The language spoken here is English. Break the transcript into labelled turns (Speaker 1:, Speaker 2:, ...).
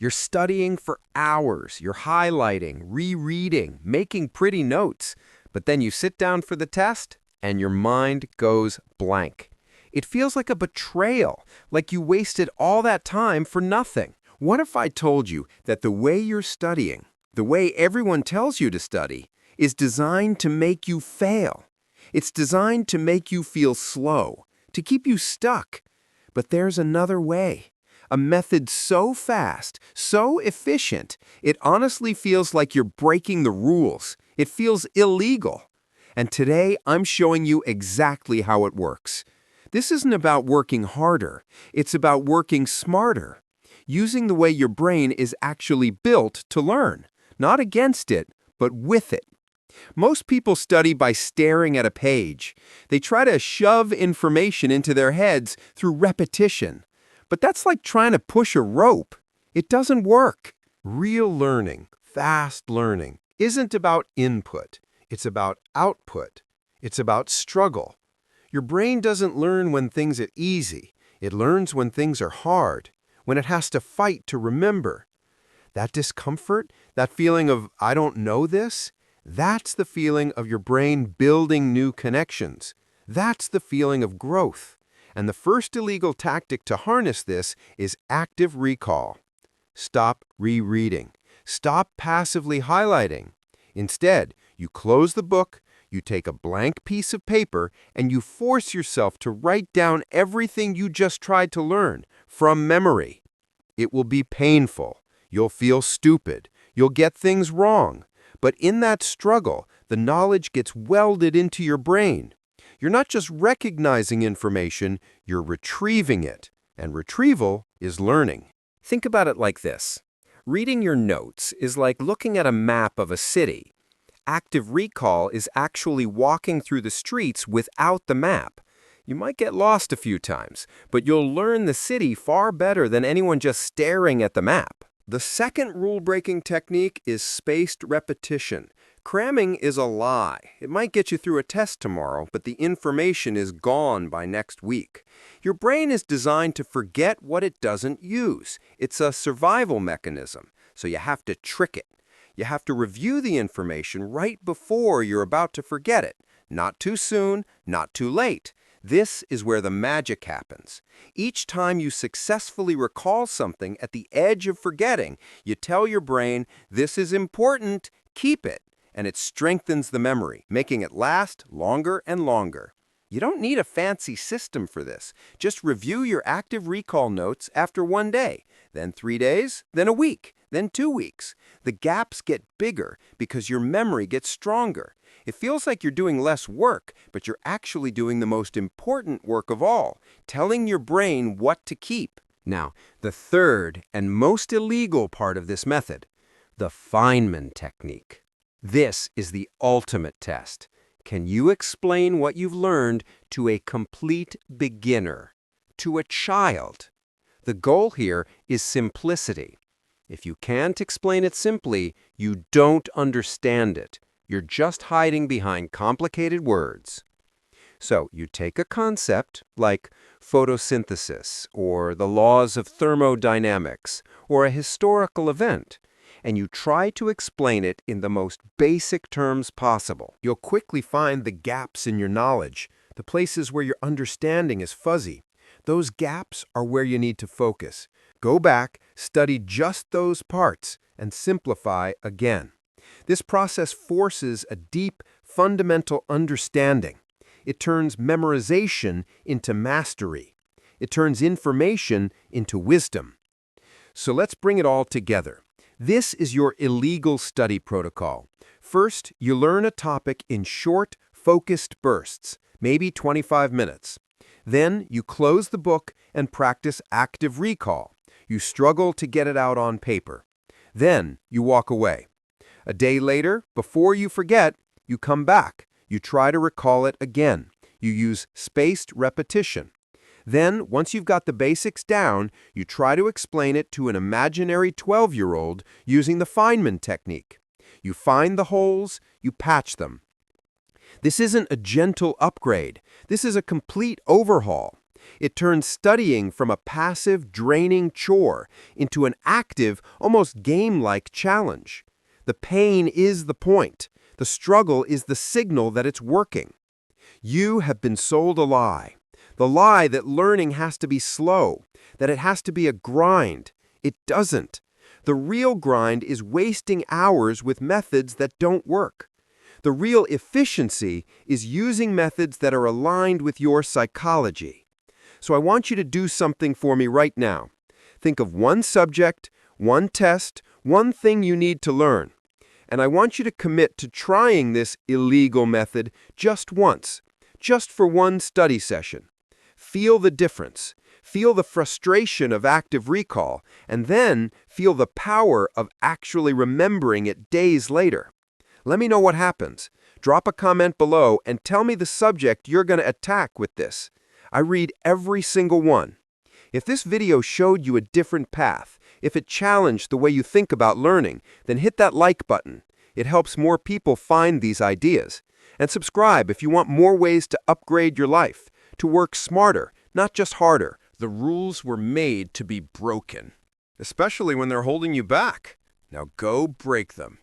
Speaker 1: You're studying for hours, you're highlighting, rereading, making pretty notes, but then you sit down for the test and your mind goes blank. It feels like a betrayal, like you wasted all that time for nothing. What if I told you that the way you're studying, the way everyone tells you to study, is designed to make you fail? It's designed to make you feel slow, to keep you stuck. But there's another way. A method so fast, so efficient, it honestly feels like you're breaking the rules. It feels illegal. And today, I'm showing you exactly how it works. This isn't about working harder. It's about working smarter. Using the way your brain is actually built to learn. Not against it, but with it. Most people study by staring at a page. They try to shove information into their heads through repetition. But that's like trying to push a rope. It doesn't work. Real learning, fast learning, isn't about input. It's about output. It's about struggle. Your brain doesn't learn when things are easy. It learns when things are hard, when it has to fight to remember. That discomfort, that feeling of, I don't know this, that's the feeling of your brain building new connections. That's the feeling of growth. And the first illegal tactic to harness this is active recall. Stop rereading. Stop passively highlighting. Instead, you close the book, you take a blank piece of paper, and you force yourself to write down everything you just tried to learn from memory. It will be painful. You'll feel stupid. You'll get things wrong. But in that struggle, the knowledge gets welded into your brain. You're not just recognizing information, you're retrieving it. And retrieval is learning. Think about it like this. Reading your notes is like looking at a map of a city. Active recall is actually walking through the streets without the map. You might get lost a few times, but you'll learn the city far better than anyone just staring at the map. The second rule-breaking technique is spaced repetition. Cramming is a lie. It might get you through a test tomorrow, but the information is gone by next week. Your brain is designed to forget what it doesn't use. It's a survival mechanism, so you have to trick it. You have to review the information right before you're about to forget it. Not too soon, not too late. This is where the magic happens. Each time you successfully recall something at the edge of forgetting, you tell your brain, this is important, keep it. And it strengthens the memory, making it last longer and longer. You don't need a fancy system for this. Just review your active recall notes after 1 day, then 3 days, then a week, then 2 weeks. The gaps get bigger because your memory gets stronger. It feels like you're doing less work, but you're actually doing the most important work of all, telling your brain what to keep. Now, the third and most illegal part of this method, the Feynman Technique. This is the ultimate test. Can you explain what you've learned to a complete beginner, to a child? The goal here is simplicity. If you can't explain it simply, you don't understand it. You're just hiding behind complicated words. So you take a concept like photosynthesis or the laws of thermodynamics or a historical event, and you try to explain it in the most basic terms possible. You'll quickly find the gaps in your knowledge, the places where your understanding is fuzzy. Those gaps are where you need to focus. Go back, study just those parts, and simplify again. This process forces a deep, fundamental understanding. It turns memorization into mastery. It turns information into wisdom. So let's bring it all together. This is your illegal study protocol. First, you learn a topic in short, focused bursts, maybe 25 minutes. Then, you close the book and practice active recall. You struggle to get it out on paper. Then, you walk away. A day later, before you forget, you come back. You try to recall it again. You use spaced repetition. Then, once you've got the basics down, you try to explain it to an imaginary 12-year-old using the Feynman technique. You find the holes, you patch them. This isn't a gentle upgrade. This is a complete overhaul. It turns studying from a passive, draining chore into an active, almost game-like challenge. The pain is the point. The struggle is the signal that it's working. You have been sold a lie. The lie that learning has to be slow, that it has to be a grind. It doesn't. The real grind is wasting hours with methods that don't work. The real efficiency is using methods that are aligned with your psychology. So I want you to do something for me right now. Think of one subject, one test, one thing you need to learn. And I want you to commit to trying this illegal method just once, just for one study session. Feel the difference. Feel the frustration of active recall, and then feel the power of actually remembering it days later. Let me know what happens. Drop a comment below and tell me the subject you're going to attack with this. I read every single one. If this video showed you a different path, if it challenged the way you think about learning, then hit that like button. It helps more people find these ideas. And subscribe if you want more ways to upgrade your life, to work smarter, not just harder. The rules were made to be broken, especially when they're holding you back. Now go break them.